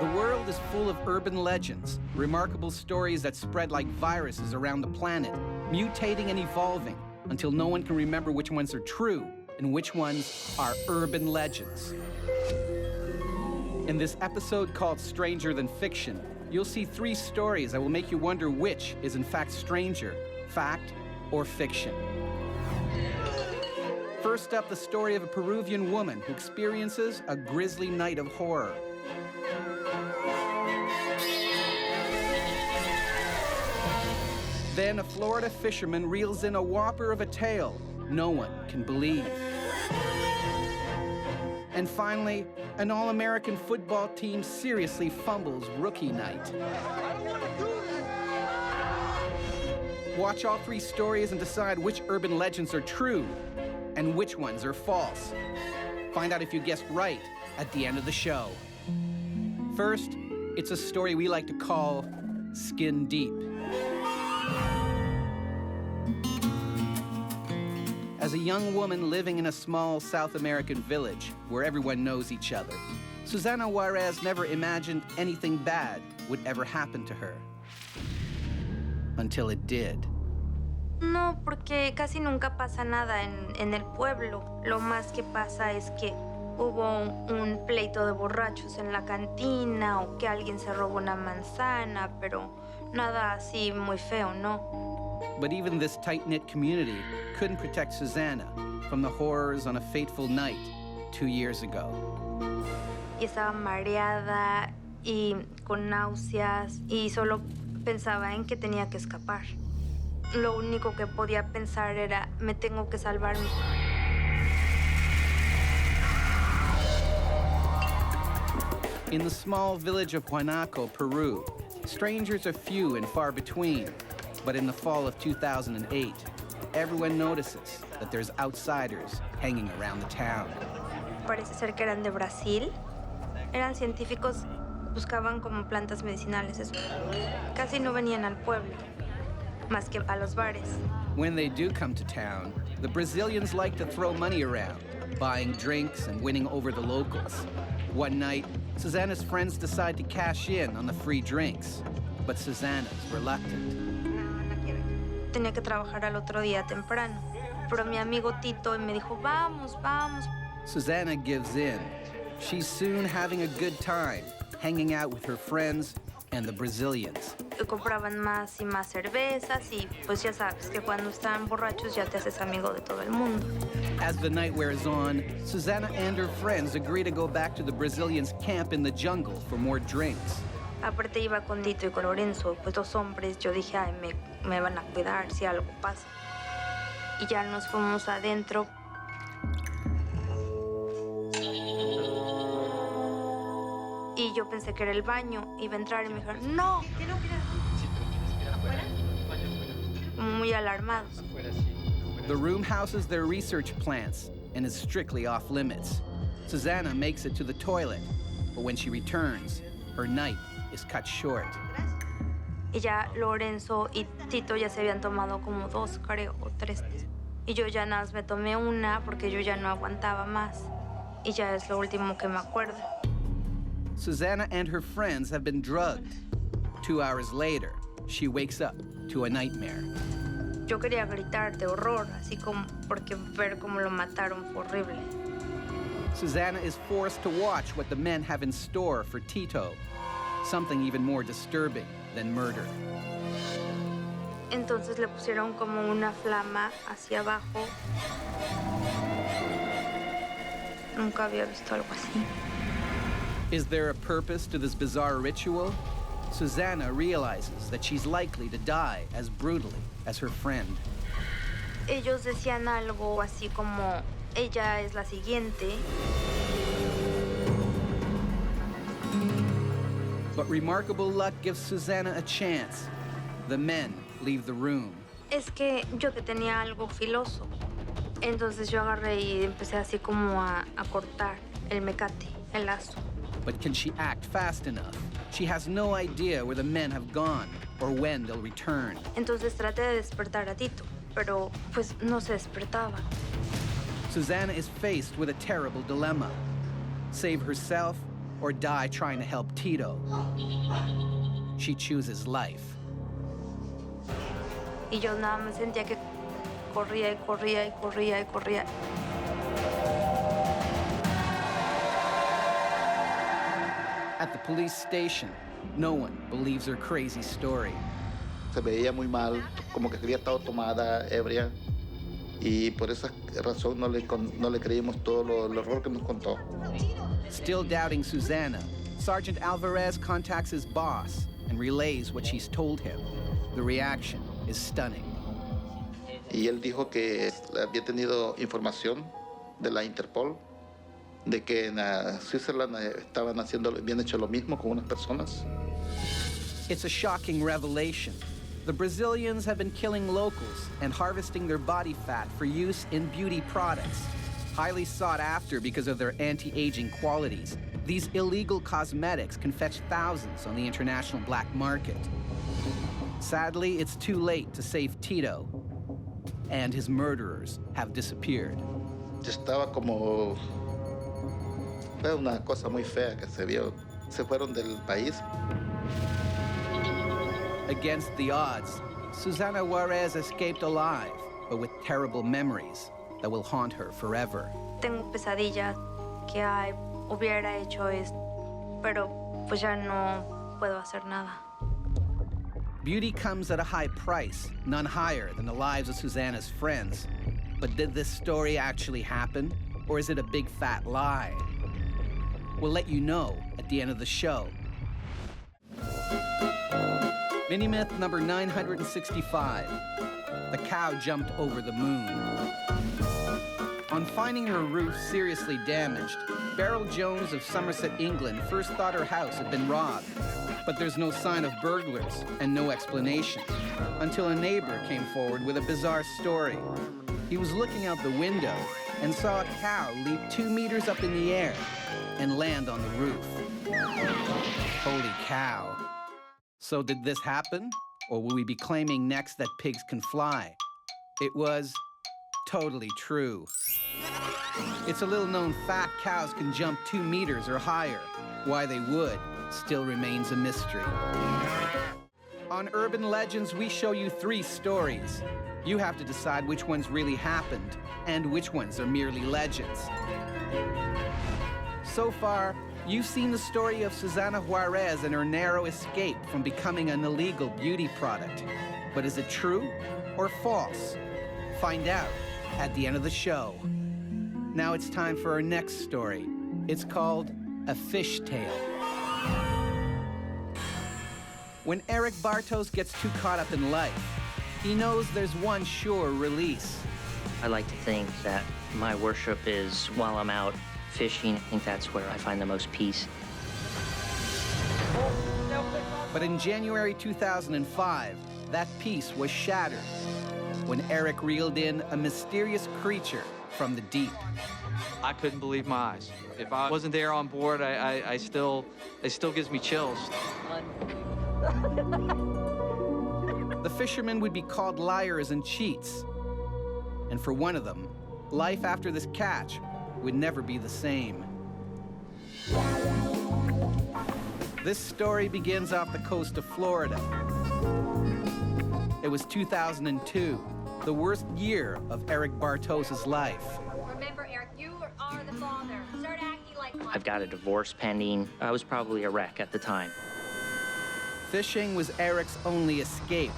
The world is full of urban legends, remarkable stories that spread like viruses around the planet, mutating and evolving until no one can remember which ones are true and which ones are urban legends. In this episode called Stranger Than Fiction, you'll see 3 stories that will make you wonder which is in fact stranger, fact or fiction. First up, the story of a Peruvian woman who experiences a grisly night of horror. Then a Florida fisherman reels in a whopper of a tale no one can believe. And finally, an all-American football team seriously fumbles rookie night. Watch all 3 stories and decide which urban legends are true and which ones are false. Find out if you guessed right at the end of the show. First, it's a story we like to call Skin Deep. As a young woman living in a small South American village where everyone knows each other, Susana Juarez never imagined anything bad would ever happen to her. Until it did. No, porque casi nunca pasa nada en el pueblo. Lo más que pasa es que hubo un pleito de borrachos en la cantina o que alguien se robó una manzana, pero nada así muy feo, ¿no? But even this tight-knit community couldn't protect Susana from the horrors on a fateful night 2 years ago. Y estaba mareada y con náuseas y solo pensaba en que tenía que escapar. Lo único que podía pensar era, me tengo que salvar. In the small village of Huanaco, Peru, strangers are few and far between. But in the fall of 2008, everyone notices that there's outsiders hanging around the town. Parece ser que eran de Brasil. Eran científicos, buscaban como plantas medicinales. Casi no venían al pueblo, más que a los bares. When they do come to town, the Brazilians like to throw money around, buying drinks and winning over the locals. One night, Susana's friends decide to cash in on the free drinks, but Susana's reluctant. Tenía que trabajar al otro día temprano, pero mi amigo Tito me dijo, vamos, vamos. Susana gives in. She's soon having a good time, hanging out with her friends and the Brazilians. Compraban más y más cervezas y pues ya sabes que cuando están borrachos ya te haces amigo de todo el mundo. As the night wears on, Susana and her friends agree to go back to the Brazilians' camp in the jungle for more drinks. Aparte iba con Tito y con Lorenzo, pues 2 hombres. Yo dije, ay, me van a cuidar si algo pasa. Y ya nos fuimos adentro. Y yo pensé que era el baño. Iba a entrar y me dijeron, no. ¿Qué no quieres? ¿Afuera? Muy alarmados. The room houses their research plants and is strictly off limits. Susana makes it to the toilet, but when she returns, her night is cut short. Y ya Lorenzo y Tito ya se habían tomado como 2, creo, o 3. Y yo ya nada más me tomé una porque yo ya no aguantaba más. Y ya es lo último que me acuerdo. Susana and her friends have been drugged. 2 hours later, she wakes up to a nightmare. Yo quería gritar de horror, así como porque ver cómo lo mataron fue horrible. Susana is forced to watch what the men have in store for Tito, something even more disturbing than murder. Entonces le pusieron como una flama hacia abajo. Nunca había visto algo así. Is there a purpose to this bizarre ritual? Susana realizes that she's likely to die as brutally as her friend. Ellos decían algo así como, ella es la siguiente. But remarkable luck gives Susana a chance. The men leave the room. Es que yo que tenía algo filoso. Entonces yo agarré y empecé así como a cortar el mecate, el lazo. But can she act fast enough? She has no idea where the men have gone or when they'll return. Entonces traté de despertar a Tito, pero pues no se despertaba. Susana is faced with a terrible dilemma. Save herself or die trying to help Tito. She chooses life. Y yo nada más sentía que corría y corría y corría y corría. At the police station, no one believes her crazy story. Se veía muy mal, como que había estado tomada, ebria, y por esa razón no le creímos todo el horror que nos contó. Still doubting Susana, Sergeant Alvarez contacts his boss and relays what she's told him. The reaction is stunning. Y él dijo que había tenido información de la Interpol, de que en Switzerland habían hecho lo mismo con unas personas. It's a shocking revelation. The Brazilians have been killing locals and harvesting their body fat for use in beauty products. Highly sought after because of their anti-aging qualities, these illegal cosmetics can fetch thousands on the international black market. Sadly, it's too late to save Tito, and his murderers have disappeared. Estaba como... Era una cosa muy fea que se vio. Se fueron del país. Against the odds, Susana Juarez escaped alive, but with terrible memories that will haunt her forever. Tengo pesadillas que ay, hubiera hecho esto, pero pues ya no puedo hacer nada. Beauty comes at a high price, none higher than the lives of Susana's friends. But did this story actually happen, or is it a big fat lie? We'll let you know at the end of the show. Mini-myth number 965. The cow jumped over the moon. On finding her roof seriously damaged, Beryl Jones of Somerset, England, first thought her house had been robbed. But there's no sign of burglars and no explanation, until a neighbor came forward with a bizarre story. He was looking out the window and saw a cow leap 2 meters up in the air and land on the roof. Holy cow. So did this happen? Or will we be claiming next that pigs can fly? It was totally true. It's a little-known fact cows can jump 2 meters or higher. Why they would still remains a mystery. On Urban Legends, we show you 3 stories. You have to decide which ones really happened and which ones are merely legends. So far, you've seen the story of Susana Juarez and her narrow escape from becoming an illegal beauty product. But is it true or false? Find out at the end of the show. Now it's time for our next story. It's called A Fish Tale. When Eric Bartos gets too caught up in life, he knows there's one sure release. I like to think that my worship is while I'm out fishing. I think that's where I find the most peace. But in January 2005, that peace was shattered when Eric reeled in a mysterious creature from the deep. I couldn't believe my eyes. If I wasn't there on board, it still gives me chills. The fishermen would be called liars and cheats. And for one of them, life after this catch would never be the same. This story begins off the coast of Florida. It was 2002, the worst year of Eric Bartos' life. Remember, Eric, you are the father. Start acting like one. I've got a divorce pending. I was probably a wreck at the time. Fishing was Eric's only escape,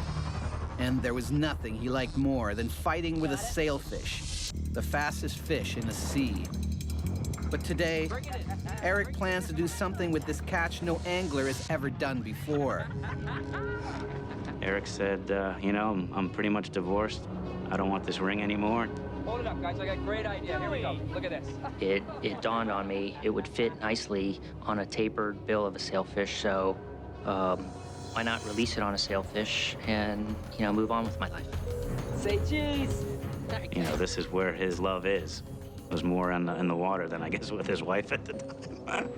and there was nothing he liked more than fighting with a sailfish, the fastest fish in the sea. But today, Eric plans to do something with this catch no angler has ever done before. Eric said, you know, I'm pretty much divorced. I don't want this ring anymore. Hold it up, guys. I got a great idea. Here we go. Look at this. It dawned on me it would fit nicely on a tapered bill of a sailfish, so why not release it on a sailfish and, you know, move on with my life? Say cheese. You know, this is where his love is. It was more in the water than I guess with his wife at the time.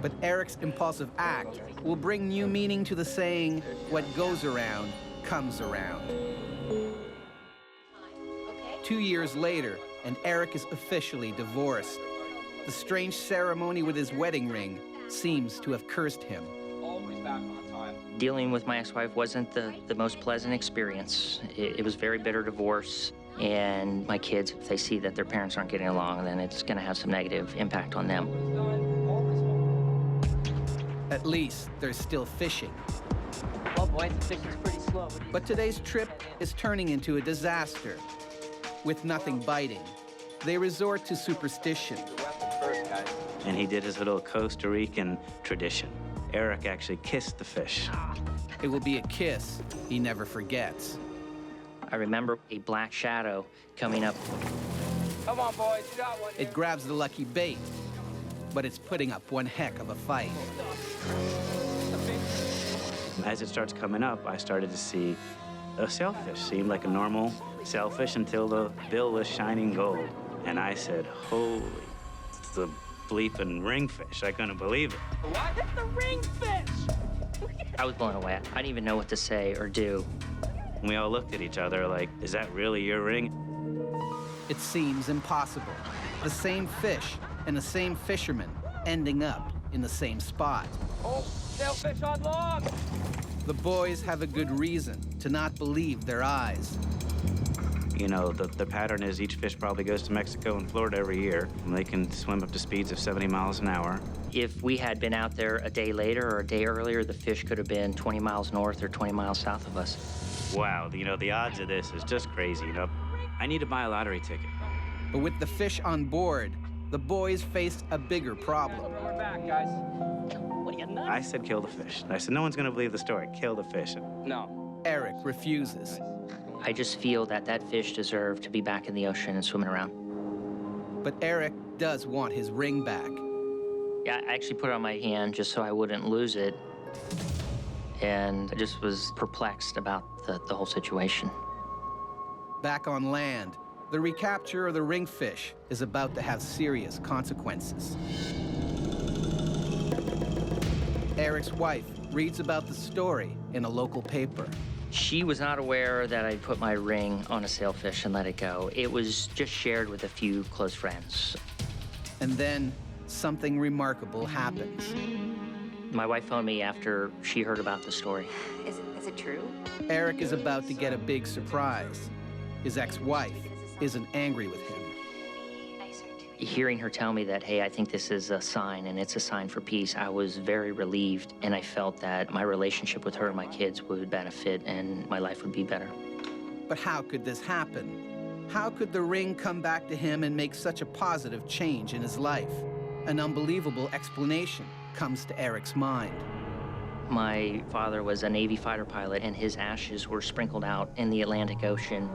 But Eric's impulsive act will bring new meaning to the saying, what goes around comes around. 2 years later, and Eric is officially divorced. The strange ceremony with his wedding ring seems to have cursed him. Always back on time. Dealing with my ex-wife wasn't the most pleasant experience. It was a very bitter divorce. And my kids, if they see that their parents aren't getting along, then it's going to have some negative impact on them. At least there's still fishing. Well, boys, the fishing's pretty slow. But today's trip is turning into a disaster. With nothing biting, they resort to superstition. And he did his little Costa Rican tradition. Eric actually kissed the fish. It will be a kiss he never forgets. I remember a black shadow coming up. Come on, boys, you got one. It grabs the lucky bait, but it's putting up one heck of a fight. As it starts coming up, I started to see a sailfish. Seemed like a normal sailfish until the bill was shining gold. And I said, holy, it's the bleeping ringfish. I couldn't believe it. What? It's the ringfish! I was blown away. I didn't even know what to say or do. And we all looked at each other like, is that really your ring? It seems impossible. The same fish and the same fisherman ending up in the same spot. Oh, sailfish on log! The boys have a good reason to not believe their eyes. You know, the pattern is each fish probably goes to Mexico and Florida every year. And they can swim up to speeds of 70 miles an hour. If we had been out there a day later or a day earlier, the fish could have been 20 miles north or 20 miles south of us. Wow, you know, the odds of this is just crazy, you know. I need to buy a lottery ticket. But with the fish on board, the boys faced a bigger problem. We're back, guys. What are you, nuts? I said kill the fish. I said no one's gonna believe the story. Kill the fish. No. Eric refuses. I just feel that that fish deserved to be back in the ocean and swimming around. But Eric does want his ring back. Yeah, I actually put it on my hand just so I wouldn't lose it. And I just was perplexed about the whole situation. Back on land, the recapture of the ringfish is about to have serious consequences. Eric's wife reads about the story in a local paper. She was not aware that I put my ring on a sailfish and let it go. It was just shared with a few close friends. And then something remarkable happens. My wife phoned me after she heard about the story. Is it true? Eric is about to get a big surprise. His ex-wife isn't angry with him. Hearing her tell me that, hey, I think this is a sign and it's a sign for peace, I was very relieved, and I felt that my relationship with her and my kids would benefit and my life would be better. But how could this happen? How could the ring come back to him and make such a positive change in his life? An unbelievable explanation comes to Eric's mind. My father was a Navy fighter pilot, and his ashes were sprinkled out in the Atlantic Ocean.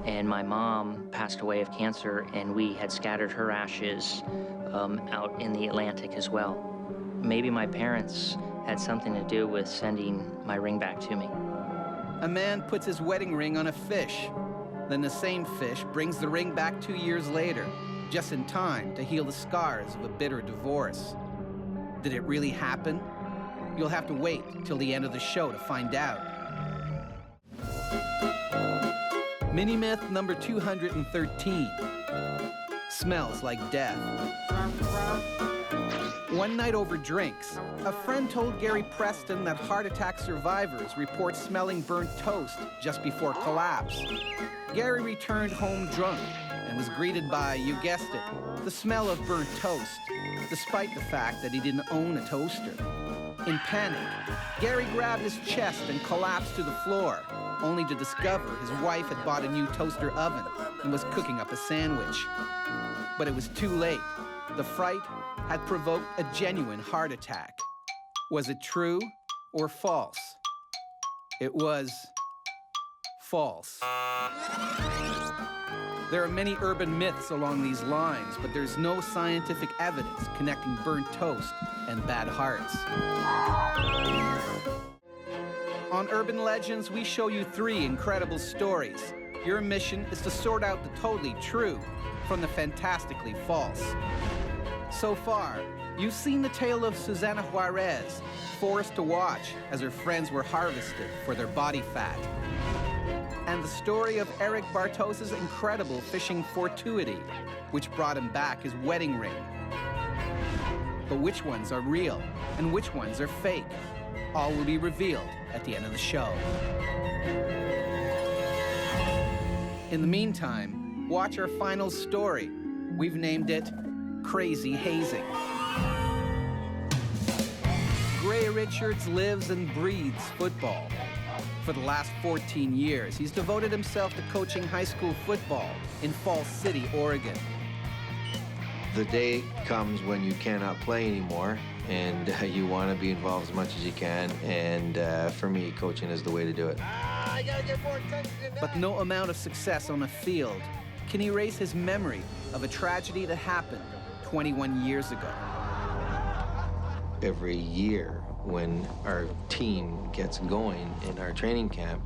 And my mom passed away of cancer, and we had scattered her ashes out in the Atlantic as well. Maybe my parents had something to do with sending my ring back to me. A man puts his wedding ring on a fish. Then the same fish brings the ring back 2 years later, just in time to heal the scars of a bitter divorce. Did it really happen? You'll have to wait till the end of the show to find out. Mini-myth number 213. Smells like death. One night over drinks, a friend told Gary Preston that heart attack survivors report smelling burnt toast just before collapse. Gary returned home drunk and was greeted by, you guessed it, the smell of burnt toast, despite the fact that he didn't own a toaster. In panic, Gary grabbed his chest and collapsed to the floor, only to discover his wife had bought a new toaster oven and was cooking up a sandwich. But it was too late. The fright had provoked a genuine heart attack. Was it true or false? It was false. There are many urban myths along these lines, but there's no scientific evidence connecting burnt toast and bad hearts. On Urban Legends, we show you 3 incredible stories. Your mission is to sort out the totally true from the fantastically false. So far, you've seen the tale of Susana Juarez, forced to watch as her friends were harvested for their body fat. And the story of Eric Bartos' incredible fishing fortuity, which brought him back his wedding ring. But which ones are real and which ones are fake? All will be revealed at the end of the show. In the meantime, watch our final story. We've named it Crazy Hazing. Gray Richards lives and breathes football. For the last 14 years, he's devoted himself to coaching high school football in Falls City, Oregon. The day comes when you cannot play anymore, and you want to be involved as much as you can, and for me, coaching is the way to do it. But no amount of success on the field can erase his memory of a tragedy that happened 21 years ago. Every year when our team gets going in our training camp,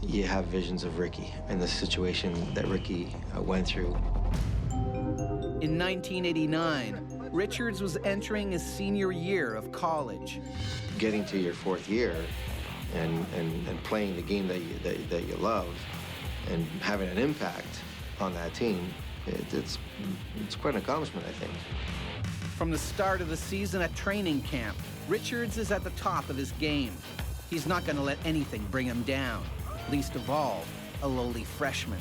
you have visions of Ricky and the situation that Ricky went through. In 1989, Richards was entering his senior year of college. Getting to your fourth year and playing the game that you love and having an impact on that team, it's quite an accomplishment, I think. From the start of the season at training camp, Richards is at the top of his game. He's not going to let anything bring him down, least of all, a lowly freshman.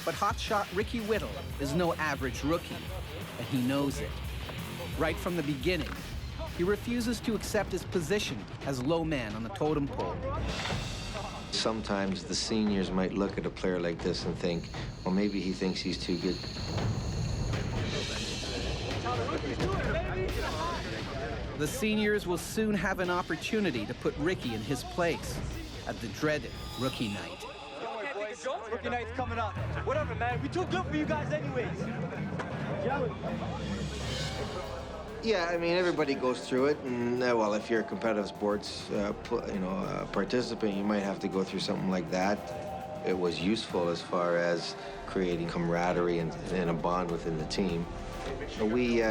But hotshot Ricky Whittle is no average rookie, and he knows it. Right from the beginning, he refuses to accept his position as low man on the totem pole. Sometimes the seniors might look at a player like this and think, well, maybe he thinks he's too good. The seniors will soon have an opportunity to put Ricky in his place at the dreaded rookie night. Rookie night's coming up. Whatever, man. We too good for you guys anyways. Yeah, I mean, everybody goes through it, and well, if you're a competitive sports participant, you might have to go through something like that. It was useful as far as creating camaraderie and a bond within the team. We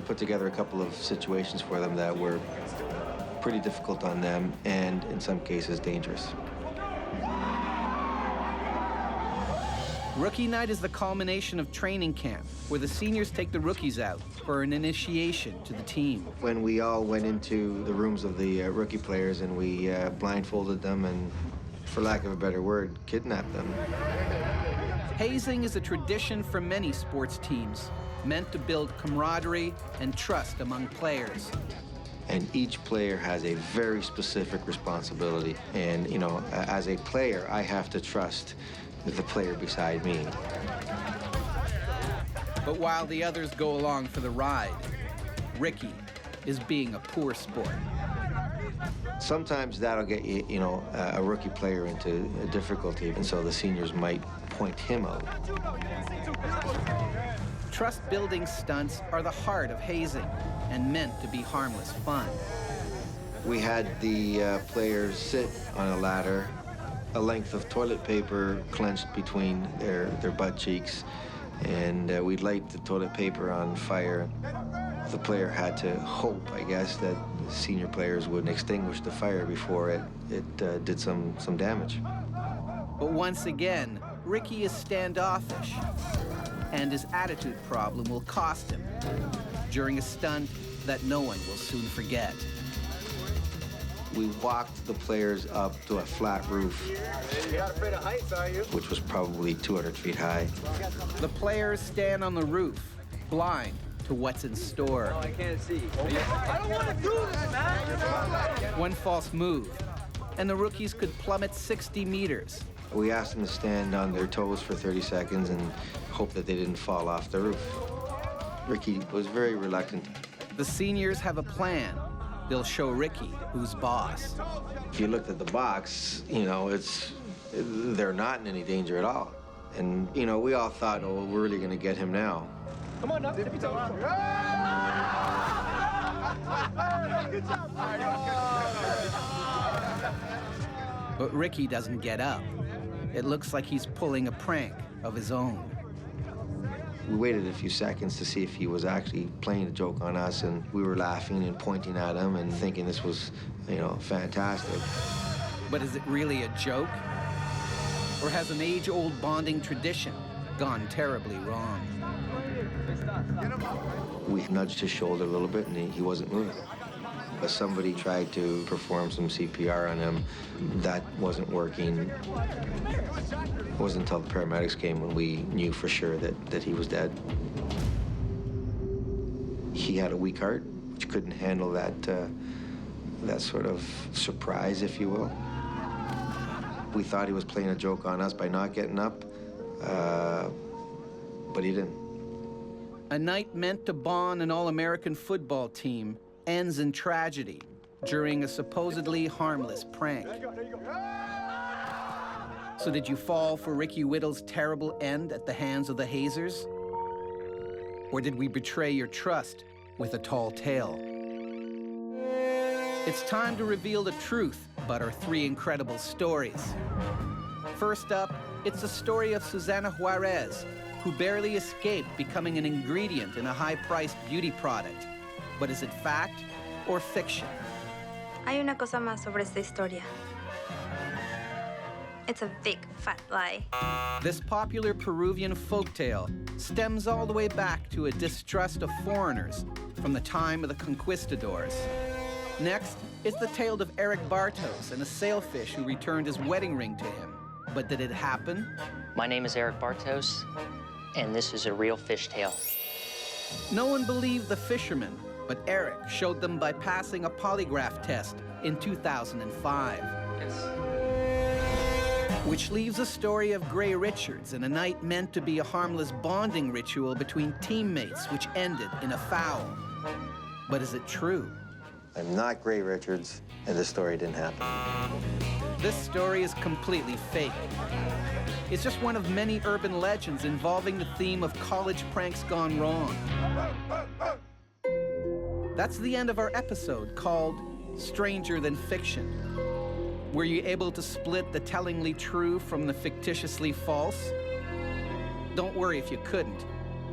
put together a couple of situations for them that were pretty difficult on them, and in some cases dangerous. Rookie night is the culmination of training camp, where the seniors take the rookies out for an initiation to the team. When we all went into the rooms of the rookie players and we blindfolded them and, for lack of a better word, kidnapped them. Hazing is a tradition for many sports teams, meant to build camaraderie and trust among players. And each player has a very specific responsibility. And, you know, as a player, I have to trust the player beside me. But while the others go along for the ride, Ricky is being a poor sport. Sometimes that'll get you, a rookie player into a difficulty, and so the seniors might point him out. Trust-building stunts are the heart of hazing and meant to be harmless fun. We had the players sit on a ladder, a length of toilet paper clenched between their butt cheeks, and we'd light the toilet paper on fire. The player had to hope, I guess, that the senior players would extinguish the fire before it did some damage. But once again, Ricky is standoffish, and his attitude problem will cost him during a stunt that no one will soon forget. We walked the players up to a flat roof. You're not afraid of heights, are you? Which was probably 200 feet high. The players stand on the roof, blind to what's in store. Oh, I can't see. I don't want to do this, man! One false move, and the rookies could plummet 60 meters. We asked them to stand on their toes for 30 seconds and hope that they didn't fall off the roof. Ricky was very reluctant. The seniors have a plan. They'll show Ricky who's boss. If you looked at the box, they're not in any danger at all. And, we all thought, oh, we're really going to get him now. Come on, up. Dip your toes. Good job. But Ricky doesn't get up. It looks like he's pulling a prank of his own. We waited a few seconds to see if he was actually playing a joke on us, and we were laughing and pointing at him and thinking this was, fantastic. But is it really a joke? Or has an age-old bonding tradition gone terribly wrong? We nudged his shoulder a little bit, and he wasn't moving. Somebody tried to perform some CPR on him. That wasn't working. It wasn't until the paramedics came when we knew for sure that he was dead. He had a weak heart, which couldn't handle that sort of surprise, if you will. We thought he was playing a joke on us by not getting up, but he didn't. A night meant to bond an all-American football team ends in tragedy during a supposedly harmless prank. So did you fall for Ricky Whittle's terrible end at the hands of the hazers? Or did we betray your trust with a tall tale? It's time to reveal the truth about our three incredible stories. First up, it's the story of Susana Juarez, who barely escaped becoming an ingredient in a high-priced beauty product. But is it fact or fiction? Hay una cosa más sobre esta historia. It's a big, fat lie. This popular Peruvian folktale stems all the way back to a distrust of foreigners from the time of the conquistadors. Next is the tale of Eric Bartos and a sailfish who returned his wedding ring to him. But did it happen? My name is Eric Bartos, and this is a real fish tale. No one believed the fisherman, but Eric showed them by passing a polygraph test in 2005. Yes. Which leaves a story of Gray Richards and a night meant to be a harmless bonding ritual between teammates, which ended in a foul. But is it true? I'm not Gray Richards, and this story didn't happen. This story is completely fake. It's just one of many urban legends involving the theme of college pranks gone wrong. That's the end of our episode called Stranger Than Fiction. Were you able to split the tellingly true from the fictitiously false? Don't worry if you couldn't.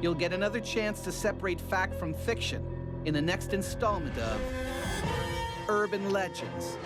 You'll get another chance to separate fact from fiction in the next installment of Urban Legends.